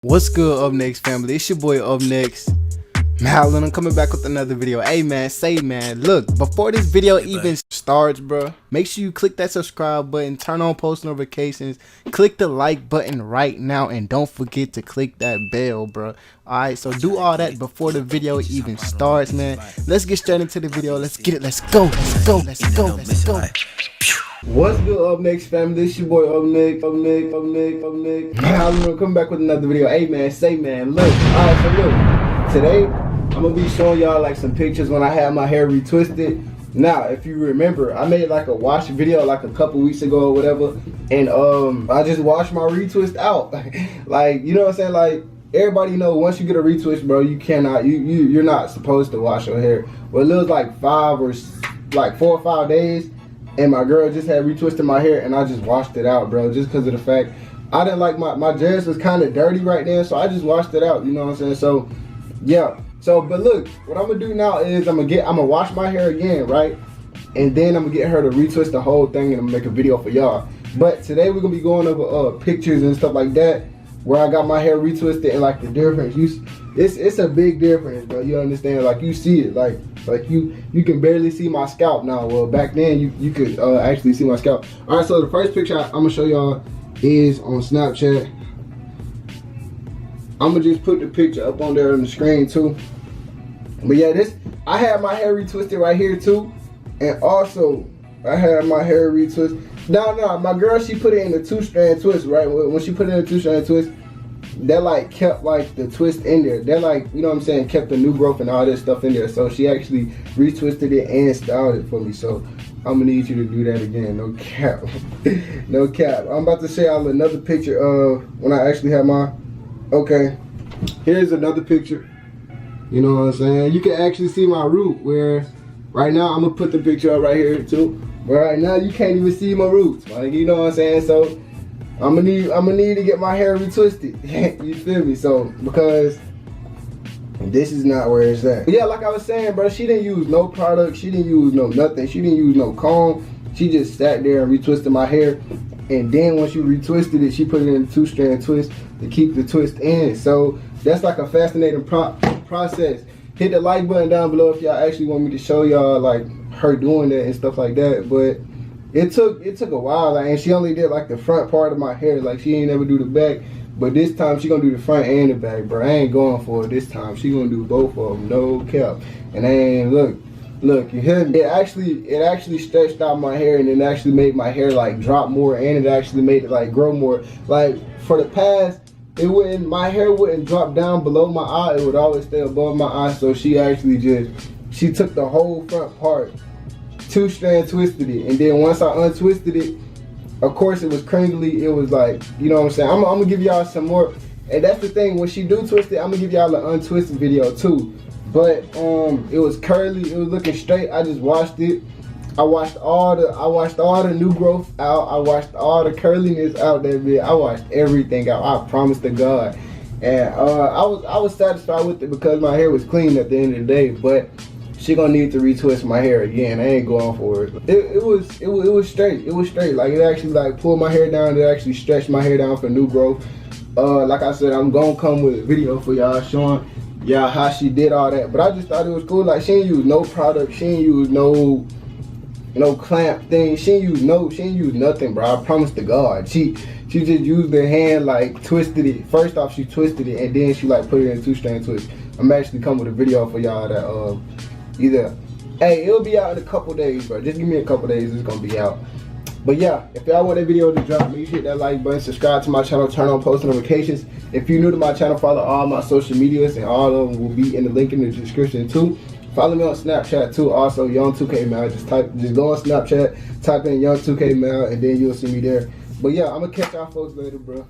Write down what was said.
What's good, Up Next family? It's your boy Up Next. Malin, I'm coming back with another video. Hey man, look, before this video even starts, bro, make sure you click that subscribe button, turn on post notifications, click the like button right now, and don't forget to click that bell, bro. Alright, so do all that before the video even starts, man. Let's get straight into the video. Let's get it. Let's go. What's good, Up Next family? This your boy Up Next. I'm coming back with another video. Hey man, look. Alright, so look, today I'm gonna be showing y'all like some pictures when I had my hair retwisted. Now, if you remember, I made like a wash video like a couple weeks ago or whatever, and I just washed my retwist out. Like, you know what I'm saying? Like, everybody know once you get a retwist, bro, you cannot, you're not supposed to wash your hair. Well, it was like 4 or 5 days. And my girl just had retwisted my hair, and I just washed it out, bro, just because of the fact I didn't like my dress was kind of dirty right then, so I just washed it out, you know what I'm saying? So yeah, but look, what I'm gonna do now is I'm gonna wash my hair again, right? And then I'm gonna get her to retwist the whole thing, and I'm gonna make a video for y'all. But today we're gonna be going over pictures and stuff like that where I got my hair retwisted, and like the difference, it's a big difference, bro. You understand? Like, you see it, like you can barely see my scalp now. Well, back then you could actually see my scalp. All right, so the first picture I'm gonna show y'all is on Snapchat. I'm gonna just put the picture up on there on the screen too. But yeah, I had my hair retwisted right here too, and also I had my hair retwisted. No, my girl, she put it in a 2-strand twist, right? When she put it in a 2-strand twist, that like kept like the twist in there. That, like, you know what I'm saying, kept the new growth and all this stuff in there. So she actually retwisted it and styled it for me. So I'm gonna need you to do that again. No cap. No cap. I'm about to show y'all another picture of when I actually had my, okay, here's another picture. You know what I'm saying? You can actually see my root, where right now I'm gonna put the picture up right here too. But right now you can't even see my roots, like, you know what I'm saying? So I'm gonna need to get my hair retwisted. You feel me? So, because this is not where it's at. But yeah, like I was saying, bro, she didn't use no product, she didn't use no nothing, she didn't use no comb. She just sat there and retwisted my hair, and then once you retwisted it, she put it in a 2-strand twist to keep the twist in. So that's like a fascinating process. Hit the like button down below if y'all actually want me to show y'all like her doing that and stuff like that. But it took a while, like, and she only did like the front part of my hair. Like, she ain't never do the back, but this time she gonna do the front and the back, bro. I ain't going for it this time. She gonna do both of them, no cap. And I ain't, look, you hear me? It actually stretched out my hair, and it actually made my hair like drop more, and it actually made it like grow more. Like, for the past, my hair wouldn't drop down below my eye, it would always stay above my eye. So she actually she took the whole front part, 2-strand twisted it, and then once I untwisted it, of course it was crinkly. It was like, you know what I'm saying? I'm gonna give y'all some more, and that's the thing, when she do twist it, I'm gonna give y'all an untwisted video too. But it was curly, it was looking straight. I just washed it. I washed all the new growth out. I washed all the curliness out that bit. I washed everything out, I promise to God. And I was satisfied with it because my hair was clean at the end of the day. But she gonna need to retwist my hair again. I ain't going for it. It was straight. It was straight. Like, it actually like pulled my hair down. It actually stretched my hair down for new growth. Like I said, I'm gonna come with a video for y'all showing y'all how she did all that. But I just thought it was cool. Like, she ain't use no product. She ain't use no clamp thing. She ain't use nothing, bro. I promise to God. She just used her hand, like, twisted it. First off, she twisted it, and then she like put it in a 2-strand twist. I'm actually coming with a video for y'all that either, hey, it'll be out in a couple days, bro. Just give me a couple days, it's gonna be out. But yeah, if y'all want that video to drop, make sure you hit that like button, subscribe to my channel, turn on post notifications. If you're new to my channel, follow all my social medias, and all of them will be in the link in the description too. Follow me on Snapchat too, also Young2KMail. Just go on Snapchat, type in Young2KMail, and then you'll see me there. But yeah, I'm gonna catch y'all folks later, bro.